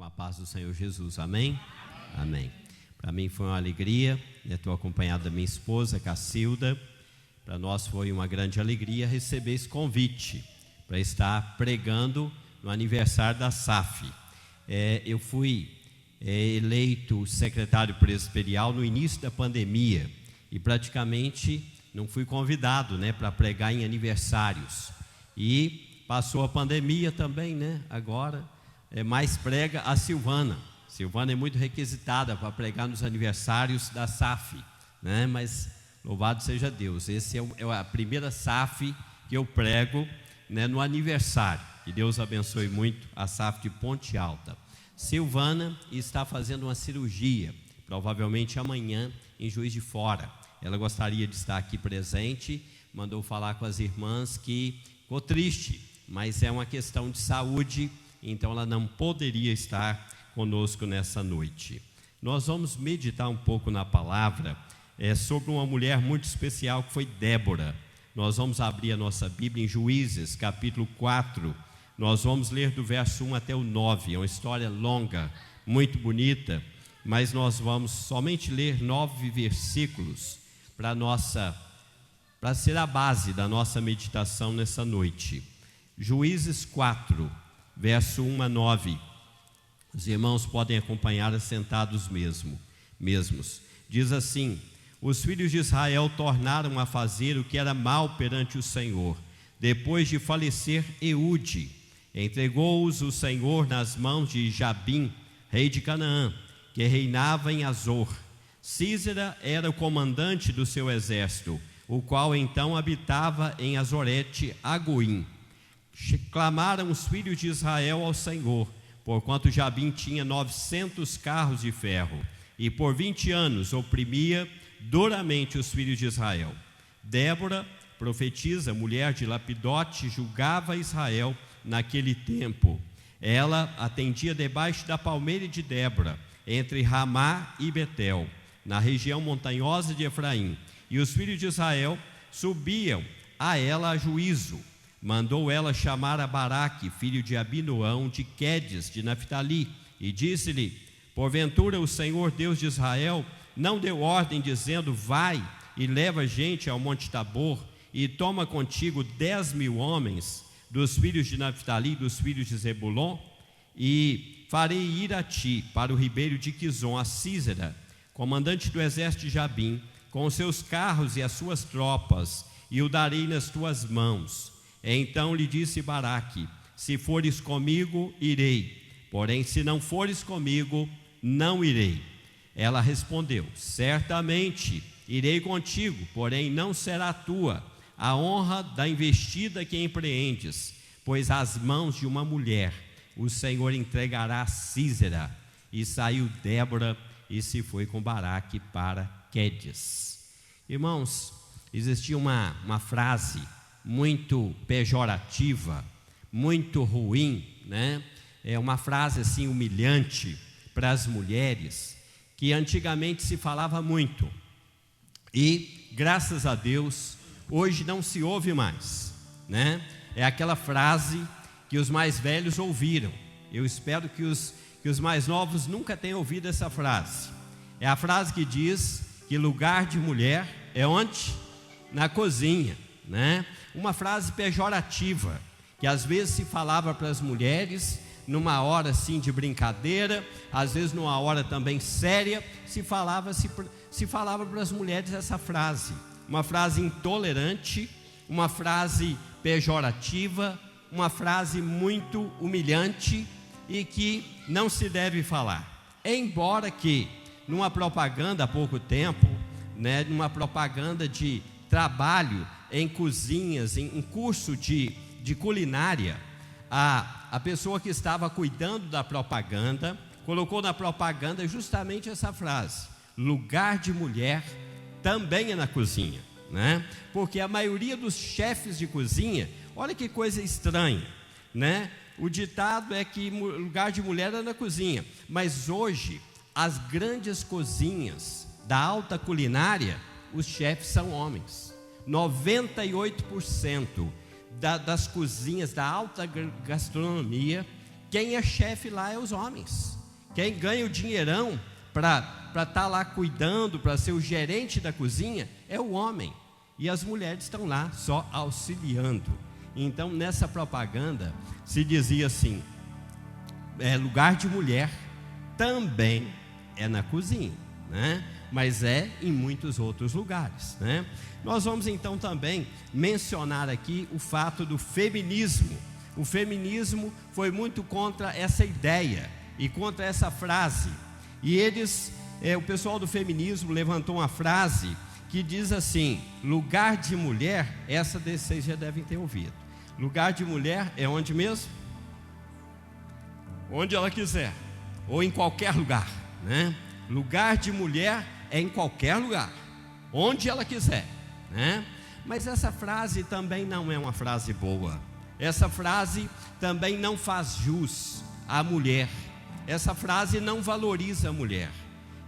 Com a paz do Senhor Jesus, amém? Amém. Para mim foi uma alegria, estou acompanhado da minha esposa, Cacilda. Para nós foi uma grande alegria receber esse convite para estar pregando no aniversário da SAF. Eu fui eleito secretário presbiterial no início da pandemia e praticamente não fui convidado, para pregar em aniversários. E passou a pandemia também, agora mais prega a Silvana. Silvana é muito requisitada para pregar nos aniversários da SAF, mas louvado seja Deus, esse é a primeira SAF que eu prego, no aniversário. Que Deus abençoe muito a SAF de Ponte Alta. Silvana está fazendo uma cirurgia, provavelmente amanhã, em Juiz de Fora. Ela gostaria de estar aqui presente, mandou falar com as irmãs que ficou triste, mas é uma questão de saúde, então ela não poderia estar conosco nessa noite. Nós vamos meditar um pouco na palavra sobre uma mulher muito especial que foi Débora. Nós vamos abrir a nossa Bíblia em Juízes, capítulo 4. Nós vamos ler do verso 1 até o 9. É uma história longa, muito bonita, mas nós vamos somente ler 9 versículos para ser a base da nossa meditação nessa noite. Juízes 4, verso 1 a 9. Os irmãos podem acompanhar assentados mesmos. Diz assim: os filhos de Israel tornaram a fazer o que era mal perante o Senhor. Depois de falecer Eude, entregou-os o Senhor nas mãos de Jabim, rei de Canaã, que reinava em Azor. Sísera era o comandante do seu exército, o qual então habitava em Azorete Agoim. Clamaram os filhos de Israel ao Senhor, porquanto Jabim tinha 900 carros de ferro, e por 20 anos oprimia duramente os filhos de Israel. Débora, profetisa, mulher de Lapidote, julgava Israel naquele tempo. Ela atendia debaixo da palmeira de Débora, entre Ramá e Betel, na região montanhosa de Efraim. E os filhos de Israel subiam a ela a juízo. Mandou ela chamar a Baraque, filho de Abinoão, de Quedes, de Naphtali, e disse-lhe: porventura o Senhor Deus de Israel não deu ordem, dizendo: vai e leva gente ao monte Tabor, e toma contigo 10.000 homens dos filhos de Naphtali, dos filhos de Zebulon, e farei ir a ti para o ribeiro de Quizon a Sísera, comandante do exército de Jabim, com os seus carros e as suas tropas, e o darei nas tuas mãos. Então lhe disse Baraque: se fores comigo, irei, porém se não fores comigo, não irei. Ela respondeu: certamente irei contigo, porém não será tua a honra da investida que empreendes, pois às mãos de uma mulher o Senhor entregará Sísera. E saiu Débora e se foi com Baraque para Quedes. Irmãos, existia uma frase muito pejorativa, muito ruim, É uma frase assim humilhante para as mulheres, que antigamente se falava muito, e graças a Deus hoje não se ouve mais, É aquela frase que os mais velhos ouviram. Eu espero que os mais novos nunca tenham ouvido essa frase. É a frase que diz que lugar de mulher é onde? Na cozinha, Uma frase pejorativa, que às vezes se falava para as mulheres numa hora assim de brincadeira, às vezes numa hora também séria, se falava para as mulheres essa frase, uma frase intolerante, uma frase pejorativa, uma frase muito humilhante e que não se deve falar. Embora que numa propaganda há pouco tempo, numa propaganda de trabalho em cozinhas, em curso de culinária, a pessoa que estava cuidando da propaganda colocou na propaganda justamente essa frase: lugar de mulher também é na cozinha, Porque a maioria dos chefes de cozinha, olha que coisa estranha, O ditado é que lugar de mulher é na cozinha, mas hoje as grandes cozinhas da alta culinária, os chefes são homens. 98% das cozinhas da alta gastronomia quem é chefe lá é os homens. Quem ganha o dinheirão para estar lá cuidando, para ser o gerente da cozinha, é o homem. E as mulheres estão lá só auxiliando. Então, nessa propaganda, se dizia assim: lugar de mulher também é na cozinha, né? Mas é em muitos outros lugares, né? Nós vamos então também mencionar aqui o fato do feminismo. O feminismo foi muito contra essa ideia e contra essa frase. E o pessoal do feminismo levantou uma frase que diz assim: lugar de mulher, essa vocês já devem ter ouvido. Lugar de mulher é onde mesmo? Onde ela quiser, ou em qualquer lugar, né? Lugar de mulher é em qualquer lugar, onde ela quiser, né? Mas essa frase também não é uma frase boa. Essa frase também não faz jus à mulher. Essa frase não valoriza a mulher.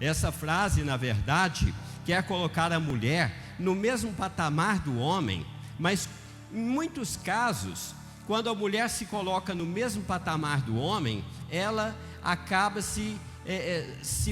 Essa frase, na verdade, quer colocar a mulher no mesmo patamar do homem, mas em muitos casos, quando a mulher se coloca no mesmo patamar do homem, ela acaba se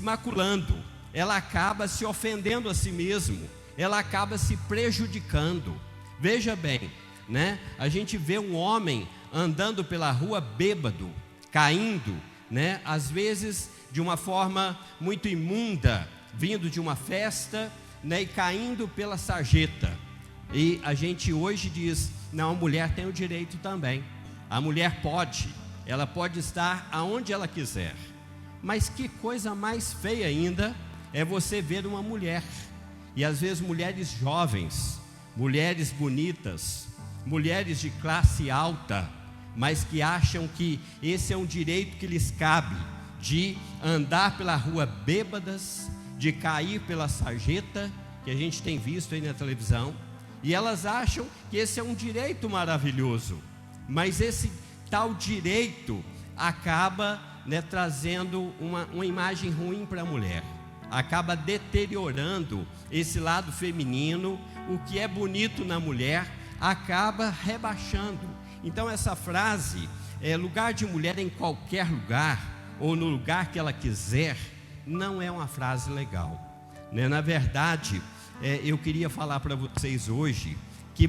maculando, ela acaba se ofendendo a si mesma, ela acaba se prejudicando. Veja bem, né? A gente vê um homem andando pela rua bêbado, caindo, né? Às vezes de uma forma muito imunda, vindo de uma festa, né? E caindo pela sarjeta. E a gente hoje diz: não, a mulher tem o direito também. A mulher ela pode estar aonde ela quiser. Mas que coisa mais feia ainda é você ver uma mulher, e às vezes mulheres jovens, mulheres bonitas, mulheres de classe alta, mas que acham que esse é um direito que lhes cabe, de andar pela rua bêbadas, de cair pela sarjeta, que a gente tem visto aí na televisão, e elas acham que esse é um direito maravilhoso, mas esse tal direito acaba, né, trazendo uma imagem ruim para a mulher, acaba deteriorando esse lado feminino. O que é bonito na mulher acaba rebaixando. Então essa frase, lugar de mulher em qualquer lugar, ou no lugar que ela quiser, não é uma frase legal, né? Na verdade, eu queria falar para vocês hoje que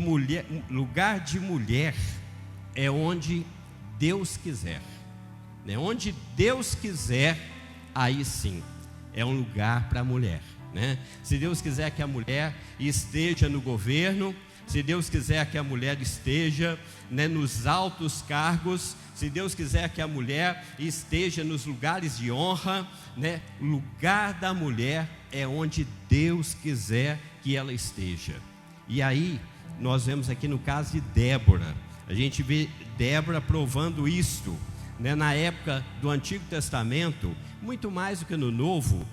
lugar de mulher é onde Deus quiser, né? Onde Deus quiser, aí sim é um lugar para a mulher, né? Se Deus quiser que a mulher esteja no governo, se Deus quiser que a mulher esteja, né, nos altos cargos, se Deus quiser que a mulher esteja nos lugares de honra, né, o lugar da mulher é onde Deus quiser que ela esteja. E aí nós vemos aqui no caso de Débora, a gente vê Débora provando isto, né? Na época do Antigo Testamento, muito mais do que no Novo,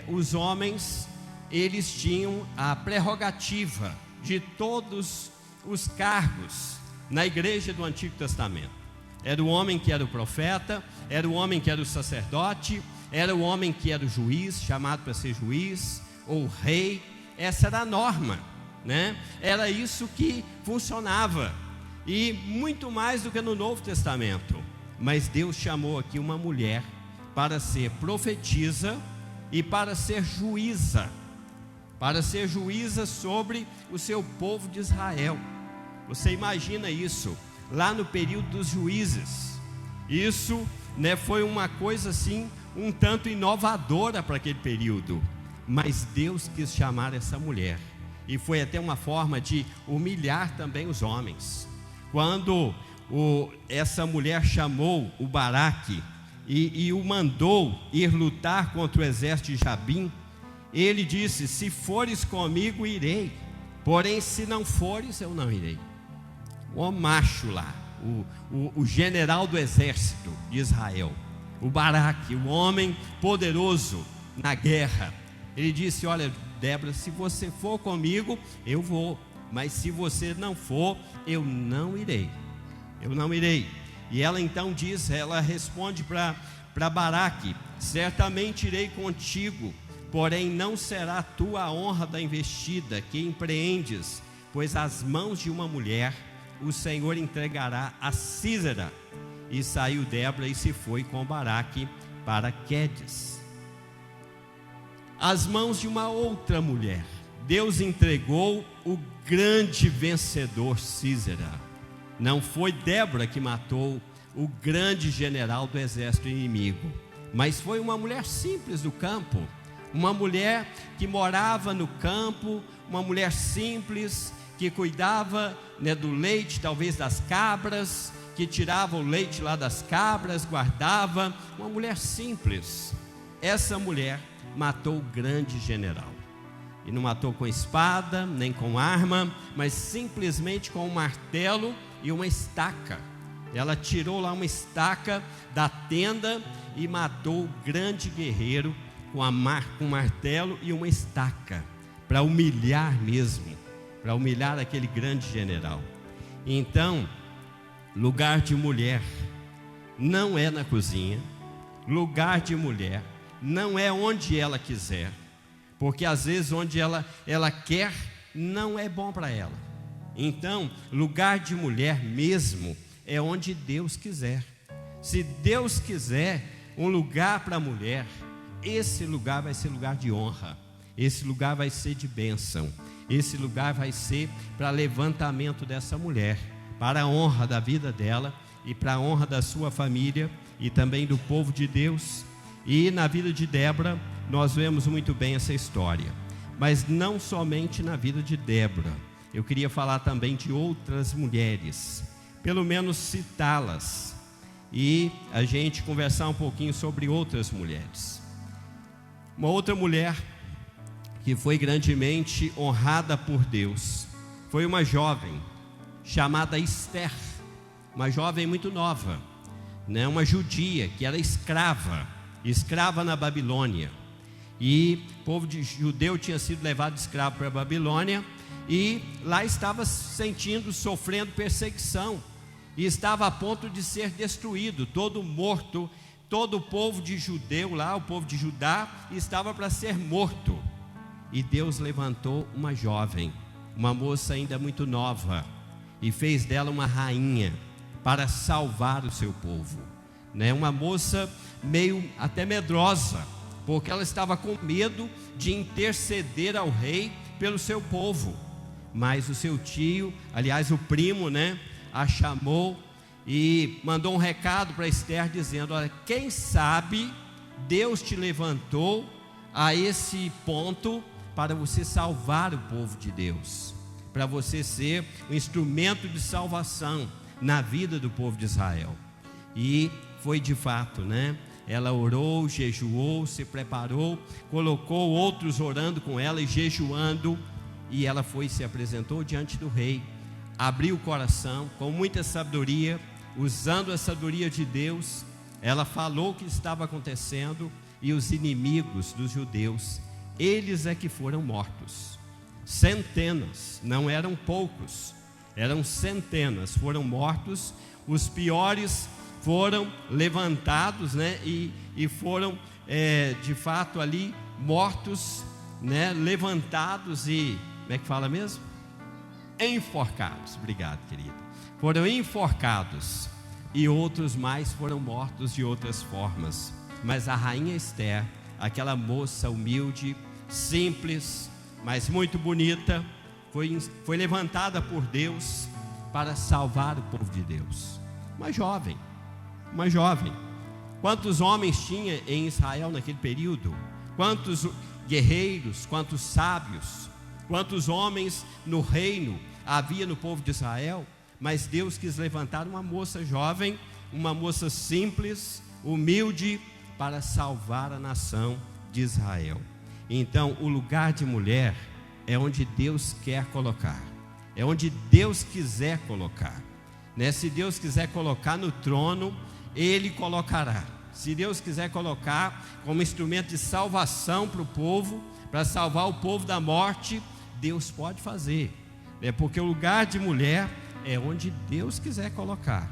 os homens, eles tinham a prerrogativa de todos os cargos na igreja do Antigo Testamento. Era o homem que era o profeta, era o homem que era o sacerdote, era o homem que era o juiz, chamado para ser juiz, ou rei. Essa era a norma, né? Era isso que funcionava, e muito mais do que no Novo Testamento. Mas Deus chamou aqui uma mulher para ser profetisa e para ser juíza sobre o seu povo de Israel. Você imagina isso, lá no período dos juízes. Isso, né, foi uma coisa assim, um tanto inovadora para aquele período. Mas Deus quis chamar essa mulher, e foi até uma forma de humilhar também os homens. Quando essa mulher chamou o Baraque e o mandou ir lutar contra o exército de Jabim, ele disse: se fores comigo, irei, porém se não fores, eu não irei. O macho lá, o general do exército de Israel, o Baraque, o homem poderoso na guerra, ele disse: olha, Débora, se você for comigo, eu vou, mas se você não for, eu não irei. E ela então diz, ela responde para Baraque: certamente irei contigo, porém não será tua a honra da investida que empreendes, pois as mãos de uma mulher o Senhor entregará a Sísera, e saiu Débora e se foi com Baraque para Quedes. As mãos de uma outra mulher, Deus entregou o grande vencedor Sísera. Não foi Débora que matou o grande general do exército inimigo, mas foi uma mulher simples do campo, uma mulher que morava no campo, uma mulher simples, que cuidava, do leite, talvez das cabras, que tirava o leite lá das cabras, guardava, uma mulher simples. Essa mulher matou o grande general, e não matou com espada, nem com arma, mas simplesmente com um martelo e uma estaca. Ela tirou lá uma estaca da tenda e matou o grande guerreiro com um martelo e uma estaca, para humilhar mesmo, para humilhar aquele grande general. Então, lugar de mulher não é na cozinha, lugar de mulher não é onde ela quiser, porque às vezes onde ela quer não é bom para ela. Então, lugar de mulher mesmo é onde Deus quiser. Se Deus quiser um lugar para a mulher, esse lugar vai ser lugar de honra, esse lugar vai ser de bênção, esse lugar vai ser para levantamento dessa mulher, para a honra da vida dela e para a honra da sua família e também do povo de Deus. E na vida de Débora nós vemos muito bem essa história, mas não somente na vida de Débora. Eu queria falar também de outras mulheres, pelo menos citá-las, e a gente conversar um pouquinho sobre outras mulheres. Uma outra mulher que foi grandemente honrada por Deus foi uma jovem chamada Esther, uma jovem muito nova, uma judia que era escrava na Babilônia, e o povo judeu tinha sido levado escravo para a Babilônia, e lá estava sofrendo perseguição, e estava a ponto de ser destruído, todo morto. Todo o povo de judeu lá, o povo de Judá, estava para ser morto. E Deus levantou uma jovem, uma moça ainda muito nova, e fez dela uma rainha para salvar o seu povo. Uma moça meio até medrosa, porque ela estava com medo de interceder ao rei pelo seu povo. Mas o seu tio, aliás o primo, a chamou e mandou um recado para Esther dizendo: olha, quem sabe Deus te levantou a esse ponto para você salvar o povo de Deus, para você ser um instrumento de salvação na vida do povo de Israel. E foi de fato, ela orou, jejuou, se preparou, colocou outros orando com ela e jejuando, e ela foi e se apresentou diante do rei, abriu o coração com muita sabedoria, usando a sabedoria de Deus. Ela falou o que estava acontecendo, e os inimigos dos judeus, eles é que foram mortos. Centenas, não eram poucos, eram centenas, foram mortos. Os piores foram levantados, e foram de fato ali mortos, levantados e, como é que fala mesmo? Enforcados. Obrigado, querido. Foram enforcados, e outros mais foram mortos de outras formas. Mas a rainha Esther, aquela moça humilde, simples, mas muito bonita, foi levantada por Deus para salvar o povo de Deus. Uma jovem. Quantos homens tinha em Israel naquele período? Quantos guerreiros, quantos sábios, quantos homens no reino havia no povo de Israel? Mas Deus quis levantar uma moça jovem, uma moça simples, humilde, para salvar a nação de Israel. Então, o lugar de mulher é onde Deus quer colocar, é onde Deus quiser colocar, Se Deus quiser colocar no trono, Ele colocará. Se Deus quiser colocar como instrumento de salvação para o povo, para salvar o povo da morte, Deus pode fazer, porque o lugar de mulher é onde Deus quiser colocar,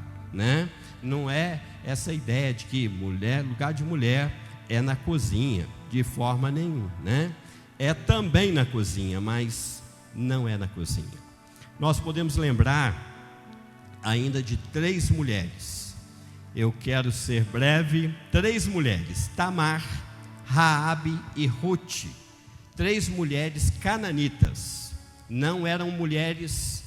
Não é essa ideia de que lugar de mulher é na cozinha, de forma nenhuma, É também na cozinha, mas não é na cozinha. Nós podemos lembrar ainda de 3 mulheres eu quero ser breve. 3 mulheres, Tamar, Raabe e Ruth, 3 mulheres cananitas, não eram mulheres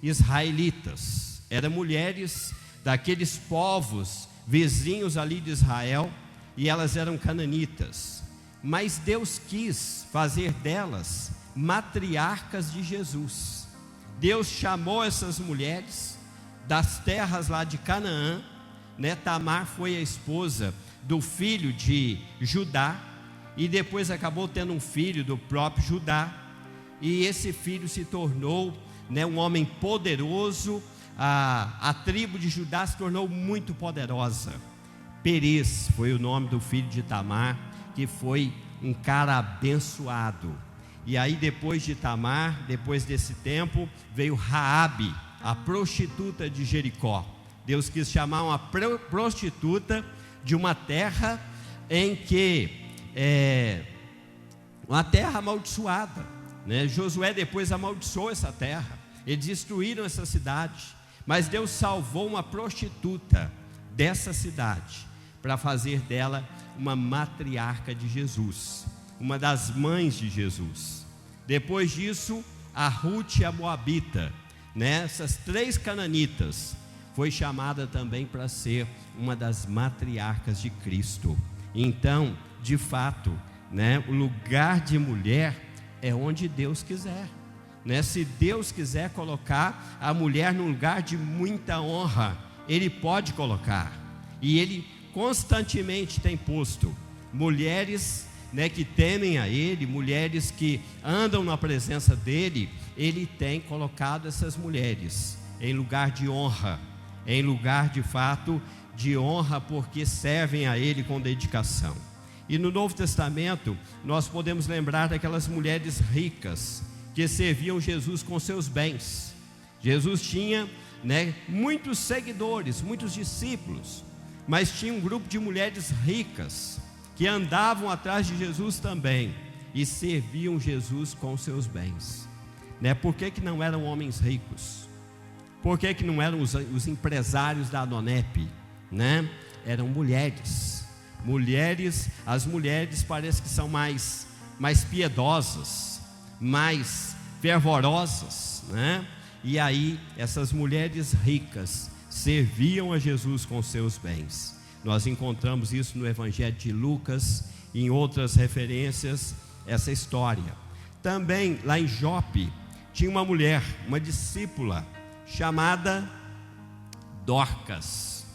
israelitas, eram mulheres daqueles povos vizinhos ali de Israel, e elas eram cananitas, mas Deus quis fazer delas matriarcas de Jesus. Deus chamou essas mulheres das terras lá de Canaã, né? Tamar foi a esposa do filho de Judá, e depois acabou tendo um filho do próprio Judá, e esse filho se tornou, né, um homem poderoso. A tribo de Judá se tornou muito poderosa. Perez foi o nome do filho de Tamar, que foi um cara abençoado. E aí depois de Tamar, depois desse tempo, veio Raabe, a prostituta de Jericó. Deus quis chamar uma prostituta de uma terra em que uma terra amaldiçoada, né? Josué depois amaldiçoou essa terra, eles destruíram essa cidade, mas Deus salvou uma prostituta dessa cidade para fazer dela uma matriarca de Jesus, uma das mães de Jesus. Depois disso, a Ruth, a moabita, né? Essas 3 cananitas, foi chamada também para ser uma das matriarcas de Cristo. Então, de fato, né, o lugar de mulher é onde Deus quiser, né? Se Deus quiser colocar a mulher num lugar de muita honra, Ele pode colocar, e Ele constantemente tem posto mulheres, né, que temem a Ele, mulheres que andam na presença dEle. Ele tem colocado essas mulheres em lugar de honra, em lugar de fato de honra, porque servem a Ele com dedicação. E no Novo Testamento nós podemos lembrar daquelas mulheres ricas que serviam Jesus com seus bens. Jesus tinha, né, muitos seguidores, muitos discípulos, mas tinha um grupo de mulheres ricas que andavam atrás de Jesus também e serviam Jesus com seus bens, né? Por que não eram homens ricos? Por que não eram os empresários da Adonep, né? Eram mulheres. As mulheres parece que são mais piedosas, mais fervorosas, né? E aí essas mulheres ricas serviam a Jesus com seus bens. Nós encontramos isso no Evangelho de Lucas e em outras referências, essa história. Também lá em Jope tinha uma mulher, uma discípula chamada Dorcas,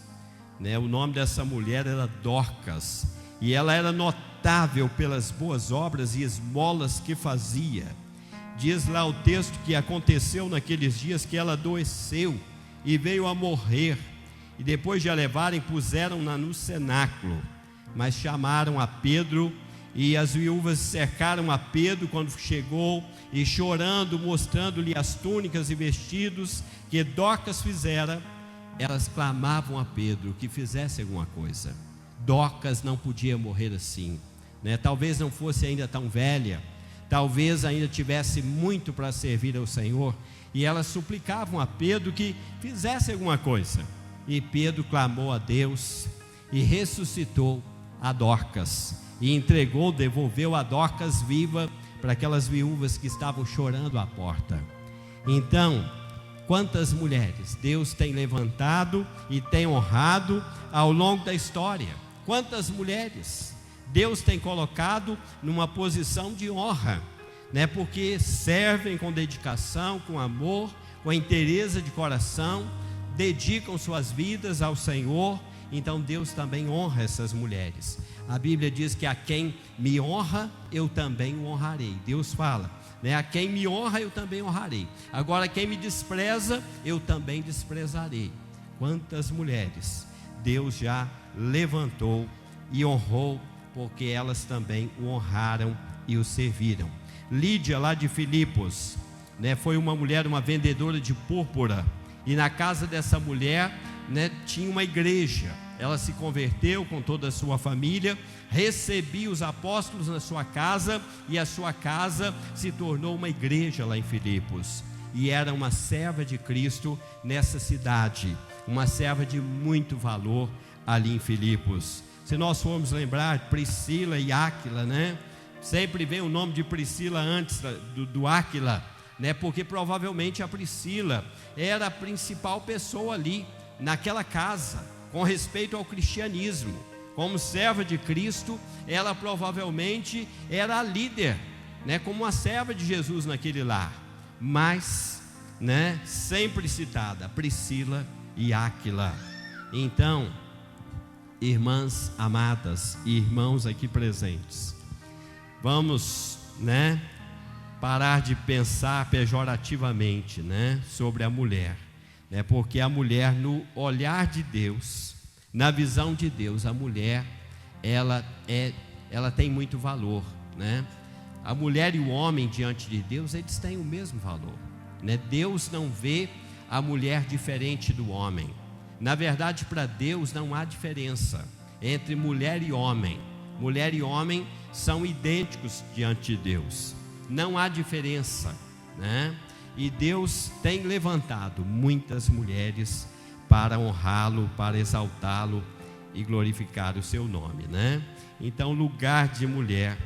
né? O nome dessa mulher era Dorcas, e ela era notável pelas boas obras e esmolas que fazia. Diz lá o texto que aconteceu naqueles dias que ela adoeceu e veio a morrer, e depois de a levarem, puseram-na no cenáculo, mas chamaram a Pedro, e as viúvas cercaram a Pedro quando chegou, e chorando, mostrando-lhe as túnicas e vestidos que Dorcas fizera, elas clamavam a Pedro que fizesse alguma coisa. Dorcas não podia morrer assim, né? Talvez não fosse ainda tão velha, talvez ainda tivesse muito para servir ao Senhor, e elas suplicavam a Pedro que fizesse alguma coisa. E Pedro clamou a Deus e ressuscitou a Dorcas, e entregou, devolveu a Dorcas viva para aquelas viúvas que estavam chorando à porta. Então, quantas mulheres Deus tem levantado e tem honrado ao longo da história? Quantas mulheres Deus tem colocado numa posição de honra, né? Porque servem com dedicação, com amor, com inteireza de coração, dedicam suas vidas ao Senhor. Então Deus também honra essas mulheres. A Bíblia diz que a quem me honra, eu também o honrarei. Deus fala, né? A quem me honra, eu também honrarei. Agora quem me despreza, eu também desprezarei. Quantas mulheres Deus já levantou e honrou, porque elas também o honraram e o serviram. Lídia, lá de Filipos, né, foi uma mulher, uma vendedora de púrpura, e na casa dessa mulher, né, tinha uma igreja. Ela se converteu com toda a sua família, recebia os apóstolos na sua casa, e a sua casa se tornou uma igreja lá em Filipos, e era uma serva de Cristo nessa cidade, uma serva de muito valor, ali em Filipos. Se nós formos lembrar, Priscila e Áquila, né? Sempre vem o nome de Priscila antes do Áquila, né? Porque provavelmente a Priscila era a principal pessoa ali, naquela casa, com respeito ao cristianismo. Como serva de Cristo, ela provavelmente era a líder, né? Como uma serva de Jesus naquele lar. Mas, né? Sempre citada, Priscila e Áquila. Então, irmãs amadas e irmãos aqui presentes, vamos, né, parar de pensar pejorativamente, né, sobre a mulher, né, porque a mulher, no olhar de Deus, na visão de Deus, a mulher, ela tem muito valor, né? A mulher e o homem diante de Deus, eles têm o mesmo valor, né? Deus não vê a mulher diferente do homem. Na verdade, para Deus não há diferença entre mulher e homem. Mulher e homem são idênticos diante de Deus. Não há diferença, né? E Deus tem levantado muitas mulheres para honrá-lo, para exaltá-lo e glorificar o seu nome, né? Então, lugar de mulher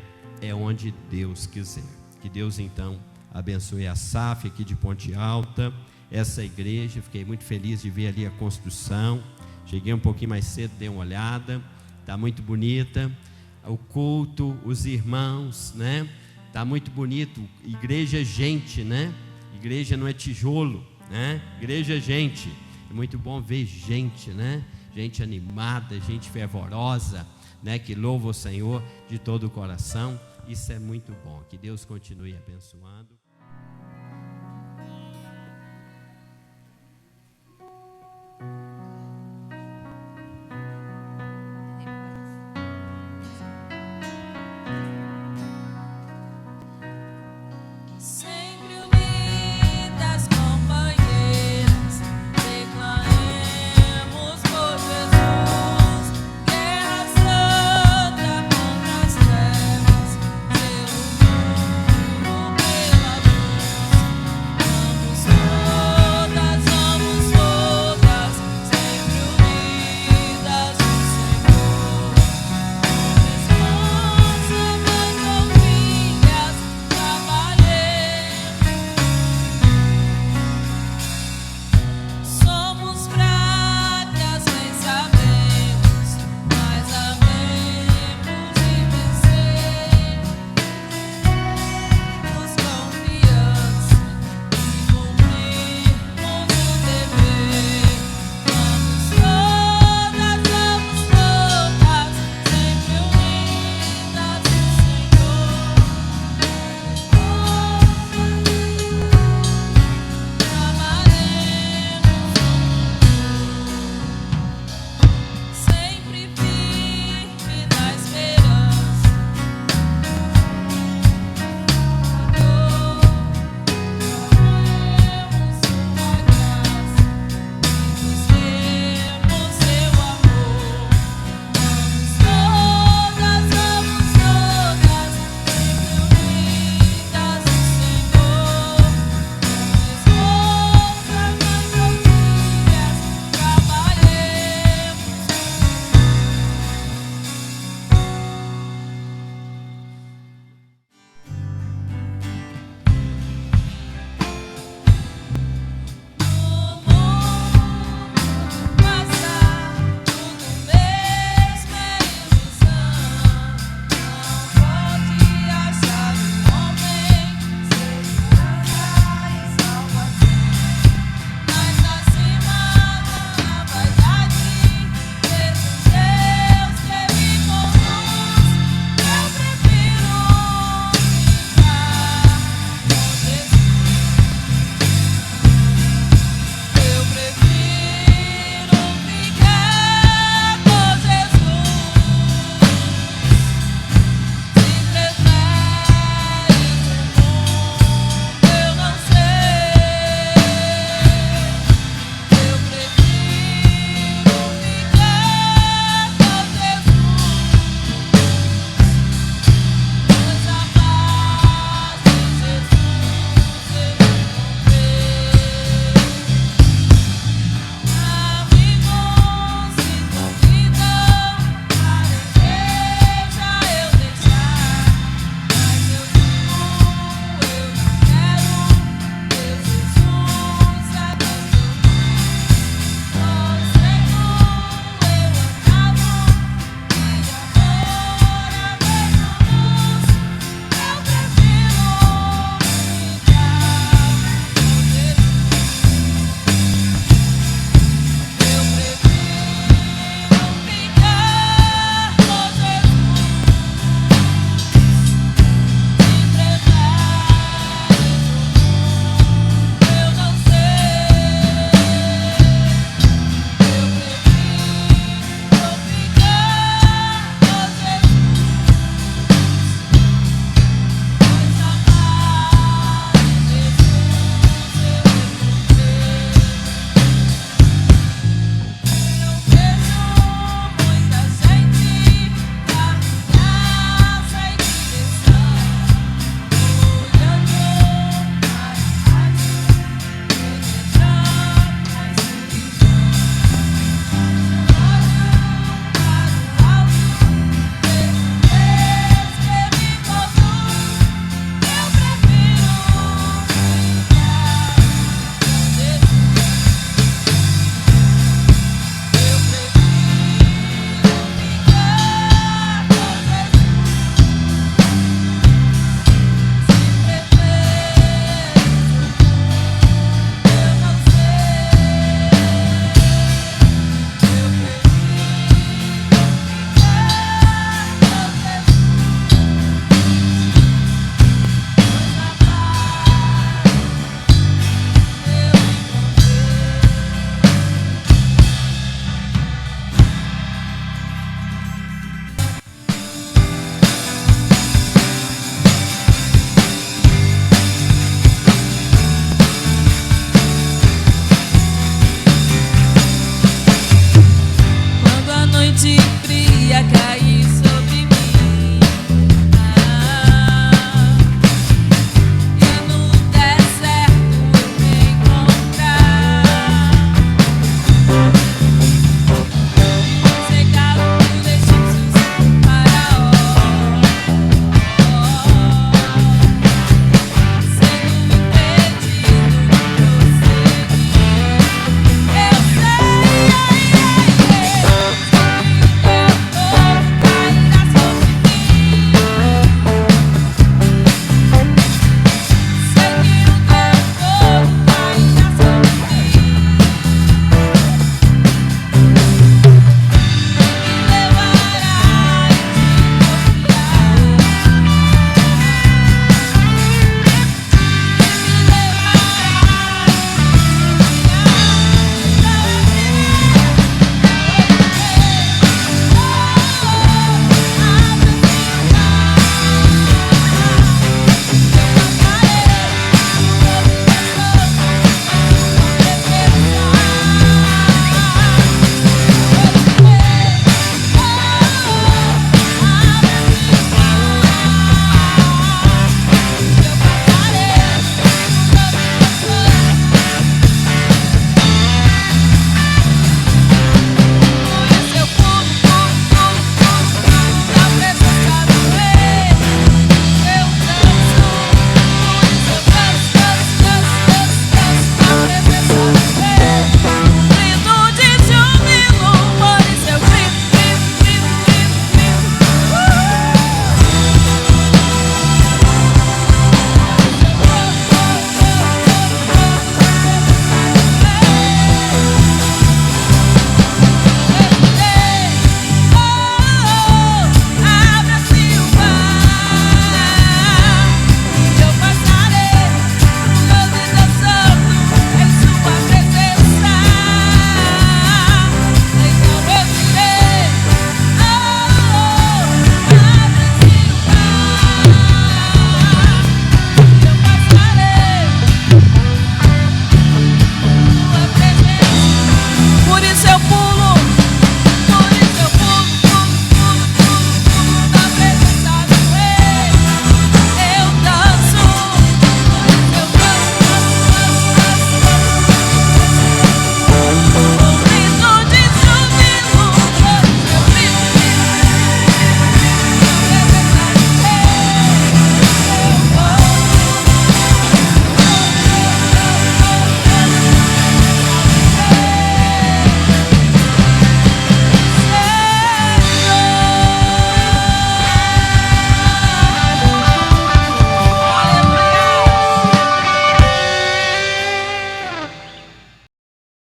é onde Deus quiser. Que Deus então abençoe a SAF aqui de Ponte Alta, essa igreja. Fiquei muito feliz de ver ali a construção. Cheguei um pouquinho mais cedo, dei uma olhada, está muito bonita. O culto, os irmãos, né? Está muito bonito. Igreja é gente, né? Igreja não é tijolo, né? Igreja é gente. É muito bom ver gente, né? Gente animada, gente fervorosa, né? Que louva o Senhor de todo o coração. Isso é muito bom. Que Deus continue abençoando.